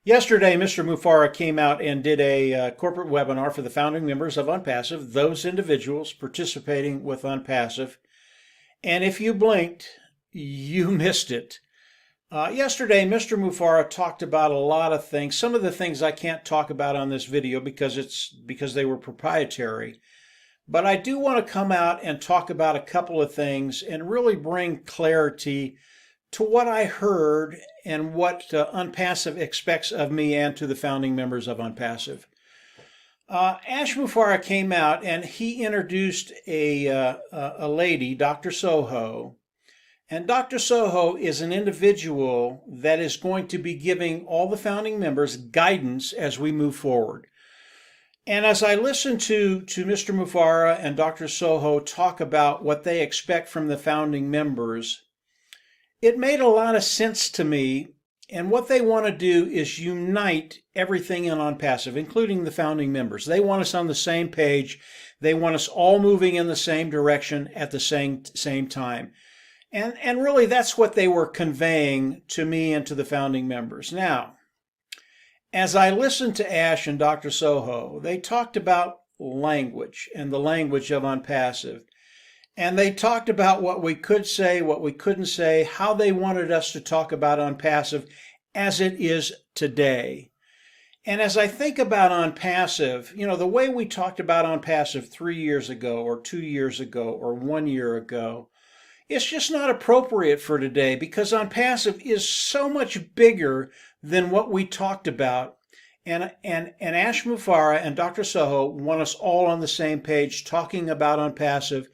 Yesterday, Mr. Mufara came out and did a corporate webinar for the founding members of Onpassive, those individuals participating with Onpassive. And if you blinked, you missed it. Yesterday, Mr. Mufara talked about a lot of things. Some of the things I can't talk about on this video because they were proprietary. But I do want to come out and talk about a couple of things and really bring clarity to what I heard and what Onpassive expects of me and to the founding members of Onpassive. Ash Mufara came out and he introduced a lady, Dr. Soho. And Dr. Soho is an individual that is going to be giving all the founding members guidance as we move forward. And as I listened to Mr. Mufara and Dr. Soho talk about what they expect from the founding members, it made a lot of sense to me, and what they want to do is unite everything in Onpassive, including the founding members. They want us on the same page. They want us all moving in the same direction at the same time. And really that's what they were conveying to me and to the founding members. Now, as I listened to Ash and Dr. Soho, they talked about language and the language of Onpassive. And they talked about what we could say, what we couldn't say, how they wanted us to talk about Onpassive as it is today. And as I think about Onpassive, the way we talked about Onpassive 3 years ago or 2 years ago or 1 year ago, it's just not appropriate for today because Onpassive is so much bigger than what we talked about. And Ash Mufara and Dr. Soho want us all on the same page talking about Onpassive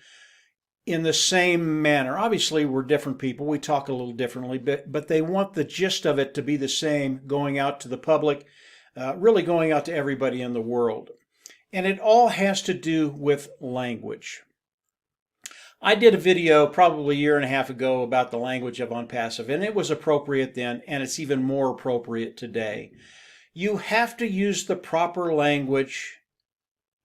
in the same manner. Obviously, we're different people. We talk a little differently, but they want the gist of it to be the same going out to the public, really going out to everybody in the world. And it all has to do with language. I did a video probably a year and a half ago about the language of Onpassive, and it was appropriate then, and it's even more appropriate today. You have to use the proper language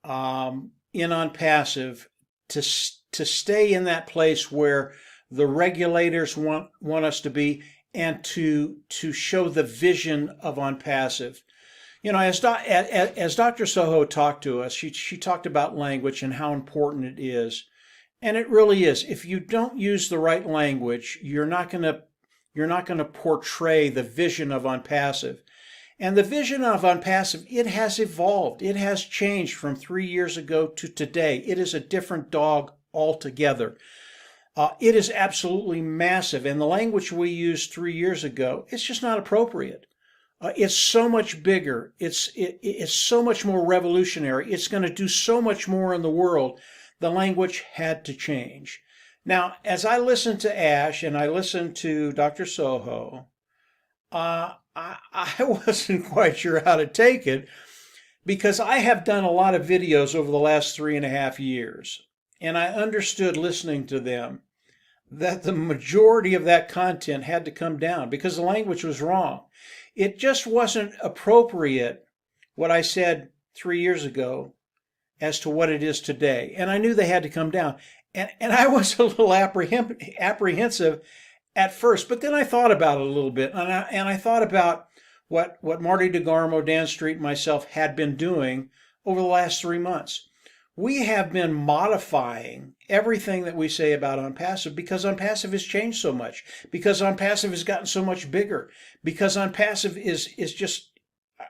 in Onpassive to stay in that place where the regulators want us to be and to show the vision of Onpassive. As Dr. Soho talked to us, she talked about language and how important it is. And it really is. If you don't use the right language, you're not going to portray the vision of Onpassive. And the vision of Onpassive, it has evolved. It has changed from 3 years ago to today. It is a different dog altogether. It is absolutely massive. And the language we used 3 years ago, it's just not appropriate. It's so much bigger. It's so much more revolutionary. It's going to do so much more in the world. The language had to change. Now, as I listened to Ash and I listened to Dr. Soho, I wasn't quite sure how to take it because I have done a lot of videos over the last 3.5 years. And I understood listening to them that the majority of that content had to come down because the language was wrong. It just wasn't appropriate what I said 3 years ago as to what it is today. And I knew they had to come down. And I was a little apprehensive at first, but then I thought about it a little bit. And I thought about what Marty DeGarmo, Dan Street, and myself had been doing over the last 3 months. We have been modifying everything that we say about Onpassive because Onpassive has changed so much, because Onpassive has gotten so much bigger, because Onpassive is just,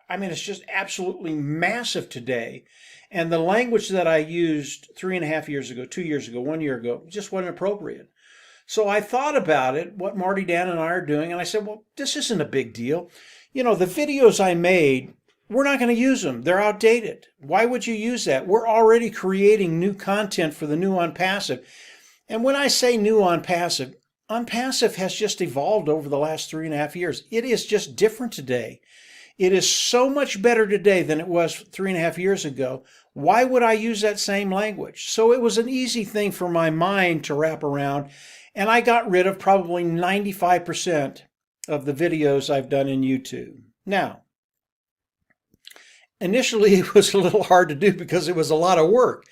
it's just absolutely massive today. And the language that I used 3.5 years ago, 2 years ago, 1 year ago, just wasn't appropriate. So I thought about it, what Marty, Dan, and I are doing, and I said, well, this isn't a big deal. The videos I made, we're not going to use them. They're outdated. Why would you use that? We're already creating new content for the new Onpassive. And when I say new Onpassive, Onpassive has just evolved over the last 3.5 years. It is just different today. It is so much better today than it was 3.5 years ago. Why would I use that same language? So it was an easy thing for my mind to wrap around, and I got rid of probably 95% of the videos I've done in YouTube. Now, initially it was a little hard to do because it was a lot of work.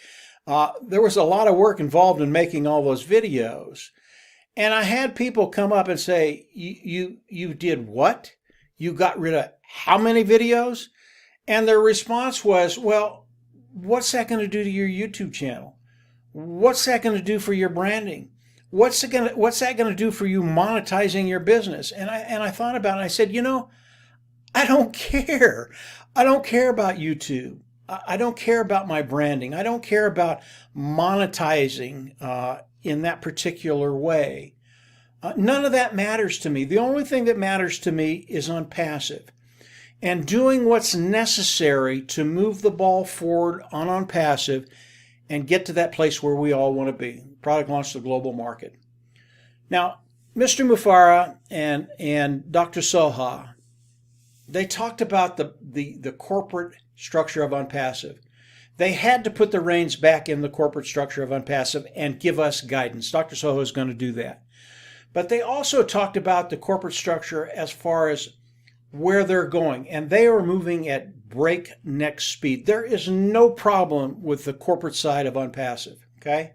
There was a lot of work involved in making all those videos. And I had people come up and say, you did what? You got rid of how many videos? And their response was, well, what's that going to do to your YouTube channel? What's that going to do for your branding? What's that going to do for you monetizing your business? And I thought about it and I said, I don't care. I don't care about YouTube. I don't care about my branding. I don't care about monetizing in that particular way. None of that matters to me. The only thing that matters to me is Onpassive and doing what's necessary to move the ball forward on Onpassive and get to that place where we all want to be. Product launch to the global market. Now, Mr. Mufara and Dr. Soha, they talked about the corporate structure of Onpassive. They had to put the reins back in the corporate structure of Onpassive and give us guidance. Dr. Soho is going to do that. But they also talked about the corporate structure as far as where they're going, and they are moving at breakneck speed. There is no problem with the corporate side of Onpassive, okay?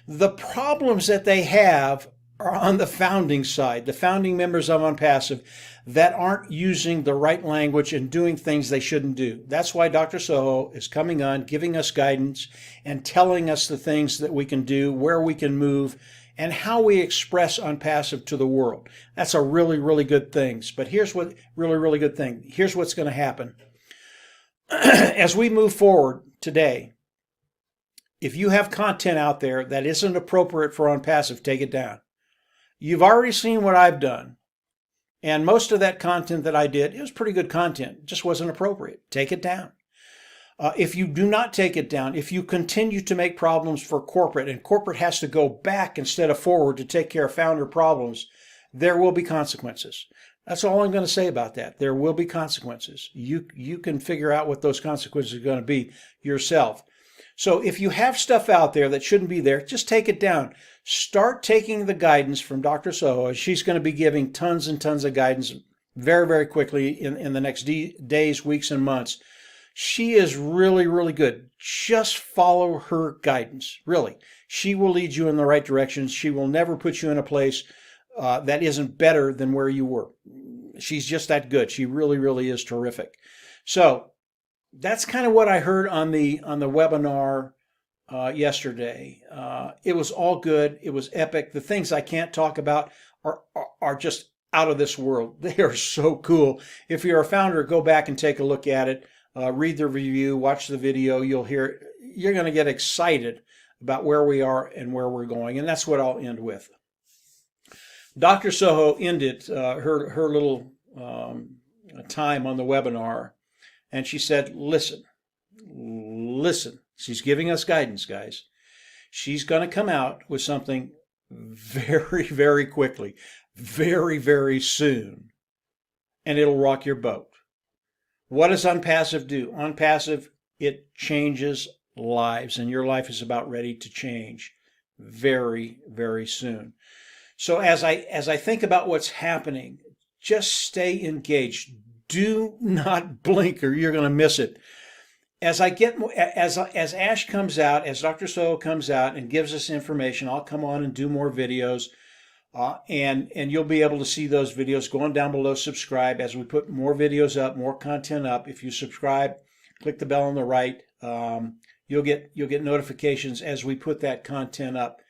The problems that they have are on the founding side, the founding members of Onpassive that aren't using the right language and doing things they shouldn't do. That's why Dr. Soho is coming on, giving us guidance and telling us the things that we can do, where we can move, and how we express Onpassive to the world. That's a really, really good thing. But here's what really good thing. Here's what's going to happen. As we move forward today, if you have content out there that isn't appropriate for Onpassive, take it down. You've already seen what I've done. And most of that content that I did, it was pretty good content. It just wasn't appropriate. Take it down. If you do not take it down, if you continue to make problems for corporate, and corporate has to go back instead of forward to take care of founder problems, there will be consequences. That's all I'm going to say about that. There will be consequences. You can figure out what those consequences are going to be yourself. So if you have stuff out there that shouldn't be there, just take it down. Start taking the guidance from Dr. Soho. She's going to be giving tons and tons of guidance very, very quickly in the next days, weeks, and months. She is really, really good. Just follow her guidance. Really. She will lead you in the right direction. She will never put you in a place that isn't better than where you were. She's just that good. She really, really is terrific. So that's kind of what I heard on the webinar yesterday. It was all good. It was epic. The things I can't talk about are just out of this world. They are so cool. If you're a founder, go back and take a look at it. Read the review, watch the video. You're going to get excited about where we are and where we're going. And that's what I'll end with. Dr. Soho ended her little time on the webinar. And she said, listen. She's giving us guidance, guys. She's going to come out with something very, very quickly, very, very soon. And it'll rock your boat. What does Onpassive do? Onpassive, it changes lives, and your life is about ready to change very, very soon. So as I think about what's happening, just stay engaged. Do not blink or you're going to miss it. As Ash comes out, as Dr. Soho comes out and gives us information, I'll come on and do more videos. And you'll be able to see those videos. Going down below, subscribe as we put more videos up, more content up. If you subscribe, click the bell on the right. You'll get notifications as we put that content up.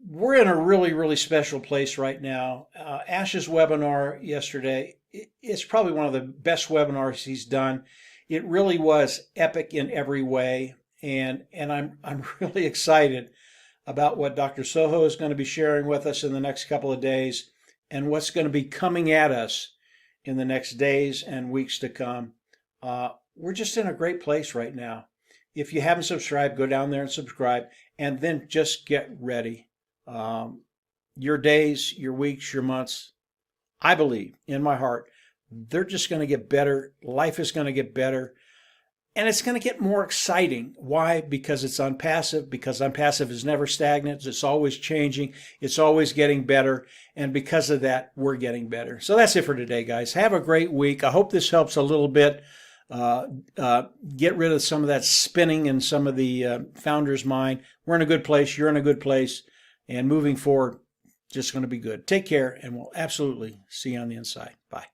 We're in a really, really special place right now. Ash's webinar yesterday, it's probably one of the best webinars he's done. It really was epic in every way, and I'm really excited about what Dr. Soho is going to be sharing with us in the next couple of days and what's going to be coming at us in the next days and weeks to come. We're just in a great place right now. If you haven't subscribed, go down there and subscribe, and then just get ready. Your days, your weeks, your months, I believe in my heart, they're just going to get better. Life is going to get better. And it's going to get more exciting. Why? Because it's Onpassive. Because Onpassive is never stagnant. It's always changing. It's always getting better. And because of that, we're getting better. So that's it for today, guys. Have a great week. I hope this helps a little bit. Get rid of some of that spinning in some of the founders' mind. We're in a good place. You're in a good place. And moving forward, just going to be good. Take care, and we'll absolutely see you on the inside. Bye.